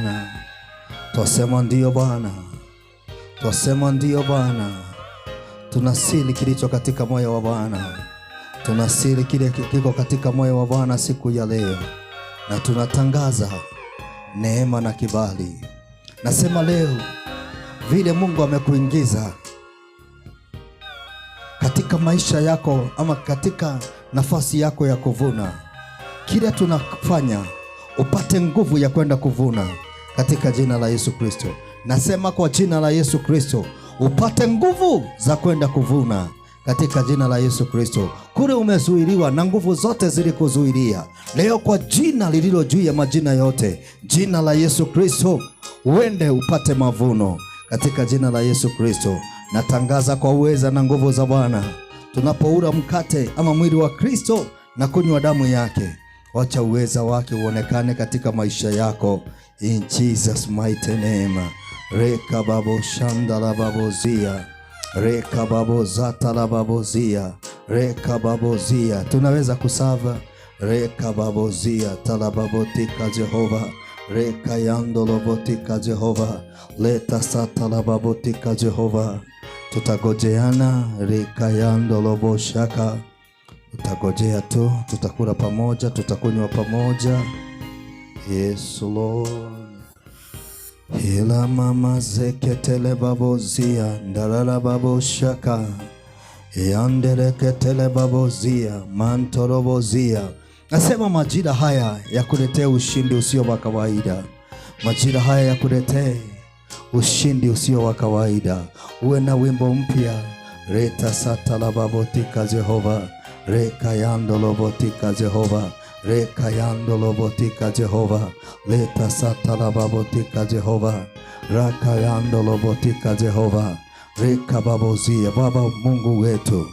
Bwana. Twasema ndio Bwana. Twasema ndio Bwana. Tunasili kilicho katika moyo wa Bwana. Tunasili kile kiko katika moyo wa Bwana siku ya leo. Na tunatangaza neema na kibali. Nasema leo vile Mungu amekuingiza katika maisha yako ama katika nafasi yako ya kuvuna, kile tunafanya upate nguvu ya kwenda kuvuna katika jina la Yesu Kristo. Nasema kwa jina la Yesu Kristo upate nguvu za kwenda kuvuna katika jina la Yesu Kristo. Kule umezuiliwa na nguvu zote zilikuzuilia, leo kwa jina lililo juu ya majina yote, jina la Yesu Kristo, uende upate mavuno katika jina la Yesu Kristo. Natangaza kwa uweza na nguvu za Bwana, tunapoula mkate ama mwili wa Kristo na kunywa damu yake, wacha uweza wake uonekane katika maisha yako, in Jesus mighty name. Reka babo shanda la babozia, reka babo zata la babozia, reka babozia. Tunaweza kusava reka babozia talababotika Jehova, reka yando lobotika Jehova, leta sata la babotika Jehova. Tutagojeana reka yando loboshaka, tutagojea tu, tutakula pamoja, tutakunywa pamoja. Yes Lord. Hila mama zeketele babozia, ndalala baboshaka, yandeleketele babozia, mantorobozia. Nasema majira haya ya kuletea ushindi usio wa kawaida. Majira haya ya kuletea ushindi usio wa kawaida. Uwe na wimbo mpya. Reta sata la babotika Jehova, reka yando lobotika Jehova, reka yando lobotika Jehova, leta sata la babotika Jehova, raka yando lobotika Jehova, reka babozia. Baba Mungu wetu,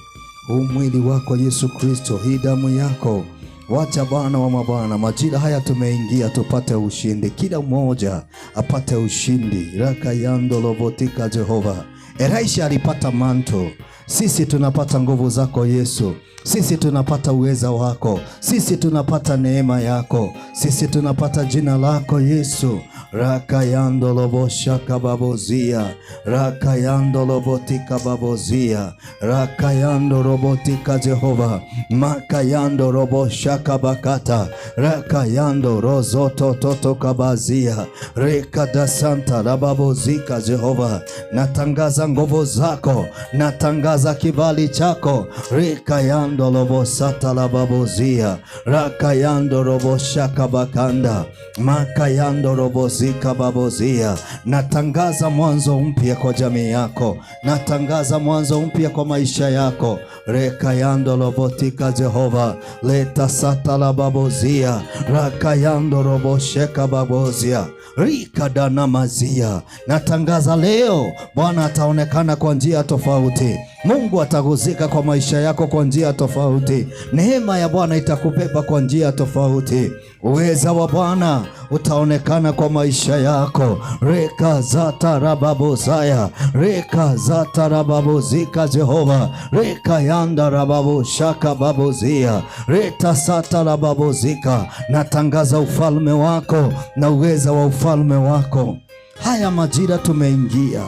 mwili wako Yesu Kristo, hii damu yako, wacha Bwana wa mabwana, majira haya tumeingia tupate ushindi, kila mmoja apate ushindi. Raka yando lobotika Jehova. Elisha alipata manto, sisi tunapata nguvu zako Yesu. Sisi tunapata uweza wako, sisi tunapata neema yako, sisi tunapata jina lako Yesu. Raka yando loboshaka babozia, raka yando lobotika babozia, raka yando robotika Jehova, maka yando roboshaka bakata, raka yando rozoto toto kabazia, reka da santa la babozika Jehova. Natangaza nguvu zako, natangaza kibali chako. Reka yando lobo sata la babozia, raka yando robo shaka bakanda, maka yando robo zika babozia. Natangaza mwanzo mpya kwa jamii yako, natangaza mwanzo mpya kwa maisha yako. Reka yando lobotika Jehova, leta sata la babozia, raka yando robo sheka babozia, rika danamazia. Natangaza leo Bwana ataonekana kwa njia tofauti. Mungu ataguzika kwa maisha yako kwa njia tofauti. Neema ya Bwana itakubeba kwa njia tofauti. Uweza wa Bwana utaonekana kwa maisha yako. Reka zata rababozaya, reka zata rababozika Jehova, reka yanda rababoshaka babozia, reta sata rababozika. Natangaza ufalme wako na uweza wa ufalme wako. Haya majira tumeingia,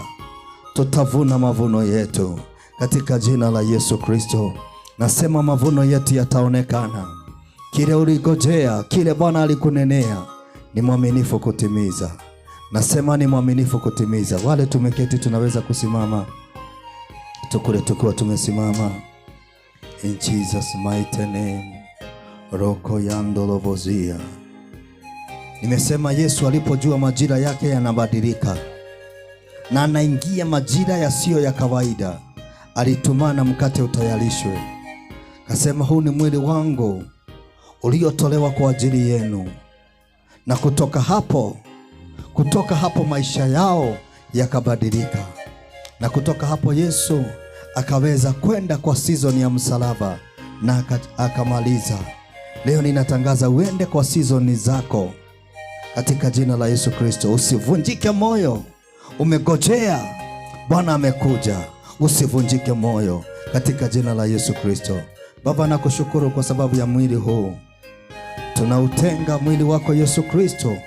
tutavuna mavuno yetu katika jina la Yesu Kristo. Nasema mavuno yetu yataonekana. Kile uligojea, kile Bwana alikunenea, ni mwaminifu kutimiza. Nasema ni mwaminifu kutimiza. Wale tumeketi tunaweza kusimama, tukule tukiwa tumesimama. In Jesus mighty name. Roko yando lovozia. Nimesema Yesu alipojua majira yake yanabadilika na anaingia majira yasiyo ya kawaida, alitumana mkate utayarishwe. Kasema huu ni mwili wangu uliotolewa kwa ajili yenu. Na kutoka hapo maisha yao yakabadilika. Na kutoka hapo Yesu akaweza kwenda kwa season ya msalaba na akamaliza. Leo ninatangaza uende kwa season zako katika jina la Yesu Kristo. Usivunjike moyo. Umegojea, Bwana amekuja. Usivunjike moyo katika jina la Yesu Kristo. Baba, nakushukuru kwa sababu ya mwili huu. Tunautenga mwili wako Yesu Kristo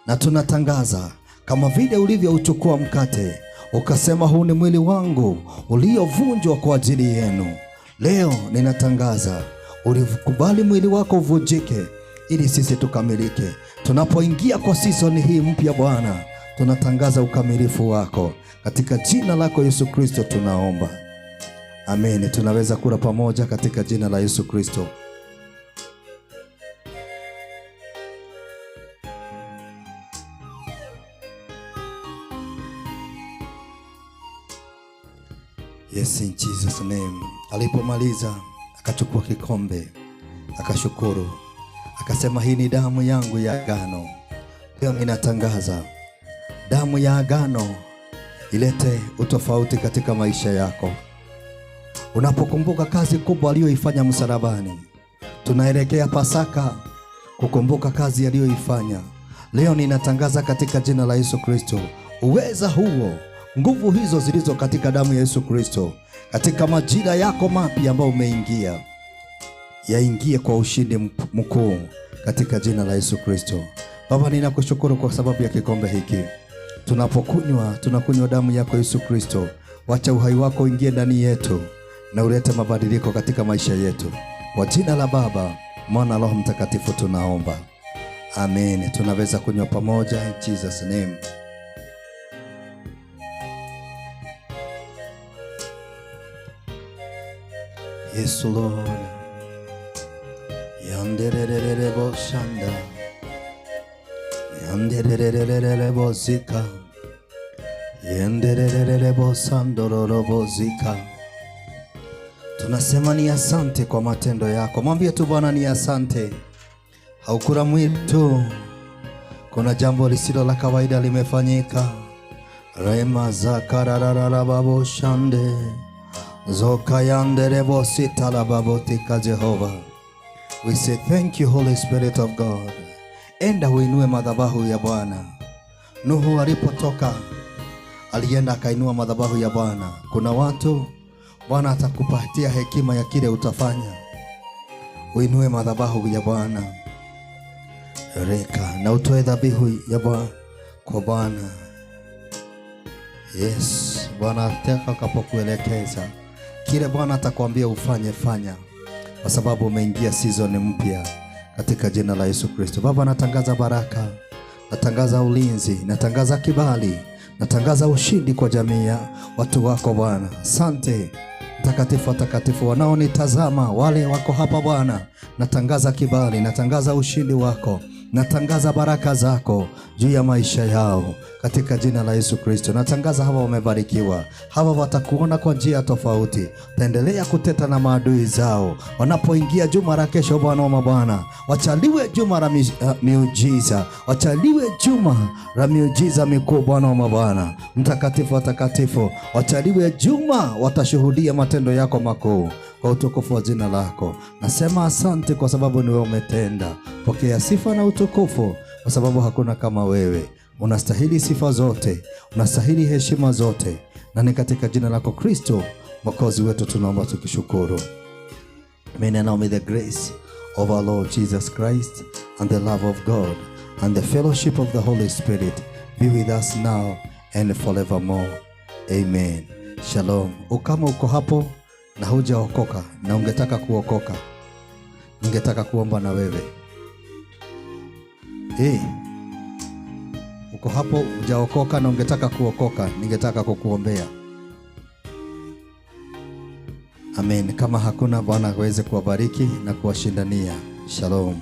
na tunatangaza kama vile ulivyouchukua mkate ukasema, huu ni mwili wangu uliovunjwa kwa ajili yenu. Leo ninatangaza ulikubali mwili wako uvunjike ili sisi tukamilike. Tunapoingia kwa season hii mpya Bwana, tunatangaza ukamilifu wako katika jina lako Yesu Kristo tunaomba. Amen. Tunaweza kula pamoja katika jina la Yesu Kristo. Yes, in Jesus name. Alipomaliza akachukua kikombe, akashukuru, akasema, hii ni damu yangu ya agano. Leo ninatangaza damu ya agano ilete utofauti katika maisha yako. Unapokumbuka kazi kubwa aliyoifanya msalabani, tunaelekea Pasaka kukumbuka kazi aliyoifanya. Leo ninatangaza katika jina la Yesu Kristo, uweza huo, nguvu hizo zilizo katika damu ya Yesu Kristo, katika majira yako mapya ambayo umeingia, yaingie kwa ushindi mkuu katika jina la Yesu Kristo. Baba, ninakushukuru kwa sababu ya kikombe hiki. Tunakunywa damu yako Yesu Kristo. Wacha uhai wako uingie ndani yetu na ulete mabadiliko katika maisha yetu. Kwa jina la Baba, Mwana, Roho Mtakatifu tunaomba. Amen. Tunaweza kunywa pamoja in Jesus name. Yes Lord. Yandererere boshanda. Yandererere bozika. Yandererere bosandororo bozika. Tunasema ni asante kwa matendo yako. Mwambie tu Bwana ni asante. Haukura mwitu, kuna jambo lisilo la kawaida limefanyika. Rema za kararara babo shande. Zoka yandere bosita la babotika Jehova. We say thank you Holy Spirit of God. Enda uinue madhabahu ya Bwana. Nuhu alipotoka alienda akainua madhabahu ya Bwana. Kuna watu Bwana atakupatia hekima ya kile utafanya. Uinue madhabahu ya Bwana. Reka na utoe dhabihu ya Bwana kwa Bwana. Yes, Bwana atakapokuelekeza kile Bwana atakwambia ufanye, fanya, kwa sababu umeingia season mpya katika jina la Yesu Kristo. Baba, natangaza baraka, natangaza ulinzi, natangaza kibali, natangaza ushindi kwa jamii ya watu wako Bwana. Asante Mtakatifu, watakatifu wanaonitazama, wale wako hapa Bwana, natangaza kibali, natangaza ushindi wako, natangaza baraka zako juu ya maisha yao katika jina la Yesu Kristo. Natangaza hawa wamebarikiwa, hawa watakuona kwa njia tofauti. Taendelea kuteta na maadui zao wanapoingia juma la kesho Bwana wa mabwana. Wachaliwe juma la miujiza, wachaliwe juma la miujiza mikuu Bwana wa mabwana. Mtakatifu watakatifu, wachaliwe juma watashuhudia matendo yako makuu kwa utukufu wa jina lako. Nasema asante kwa sababu ni wewe umetenda. Pokea sifa na utukufu kwa sababu hakuna kama wewe. Unastahili sifa zote, unastahili heshima zote, na ni katika jina lako Kristo Mwokozi wetu tunaomba tukishukuru. Amen. And now may the grace of our Lord Jesus Christ and the love of God and the fellowship of the Holy Spirit be with us now and forevermore. Amen. Shalom. Kama uko hapo na hujaokoka na ungetaka kuokoka, ningetaka kuomba na wewe. Uko hapo hujaokoka na ungetaka kuokoka, ningetaka kukuombea. Amen. Kama hakuna, Bwana aweze kuwabariki na kuwashindania. Shalom.